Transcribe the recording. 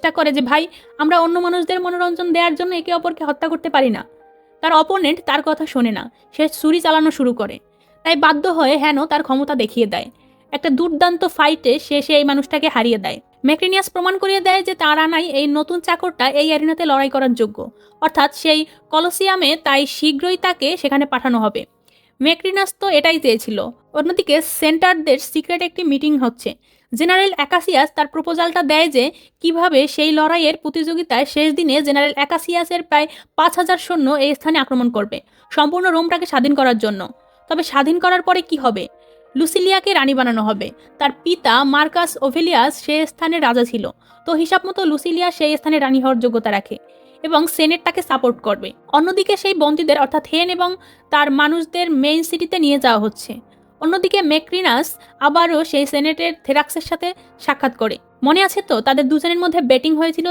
চেষ্টা করে যে ভাই আমরা অন্য মানুষদের মনোরঞ্জন দেওয়ার জন্য একে অপরকে হত্যা করতে পারি না। তার অপোনেন্ট তার কথা শোনে না, সে ছুরি চালানো শুরু করে। তাই বাধ্য হয়ে হ্যানো তার ক্ষমতা দেখিয়ে দেয়। একটা দুর্দান্ত ফাইটে সে এই মানুষটাকে হারিয়ে দেয়। ম্যাক্রিনিয়াস প্রমাণ করিয়ে দেয় যে তার আনাই এই নতুন চাকরটা এই অ্যারিনাতে লড়াই করার যোগ্য, অর্থাৎ সেই কলোসিয়ামে, তাই শীঘ্রই তাকে সেখানে পাঠানো হবে। ম্যাক্রিনাস তো এটাই চেয়েছিল। অন্যদিকে সেন্টারদের সিক্রেট একটি মিটিং হচ্ছে। জেনারেল অ্যাকাসিয়াস তার প্রপোজালটা দেয় যে কিভাবে সেই লড়াইয়ের প্রতিযোগিতায় শেষ দিনে জেনারেল অ্যাকাসিয়াসের প্রায় 5,000 সৈন্য এই স্থানে আক্রমণ করবে সম্পূর্ণ রোমটাকে স্বাধীন করার জন্য। তবে স্বাধীন করার পরে কি হবে? লুসিলিয়াকে রানী বানানো হবে। তার পিতা মার্কাস ওভেলিয়াস সে স্থানের রাজা ছিল, তো হিসাব মতো লুসিলিয়া সেই স্থানে রানী হওয়ার যোগ্যতা রাখে এবং সেনেট তাকে সাপোর্ট করবে। অন্যদিকে সেই বন্দীদের অর্থাৎ হেন এবং তার মানুষদের মেইন সিটিতে নিয়ে যাওয়া হচ্ছে। অন্যদিকে ম্যাক্রিনাস আবারও সেই সেনেটের থেরাক্সের সাথে সাক্ষাৎ করে। মনে আছে তো তাদের দুজনের মধ্যে বেটিং হয়েছিল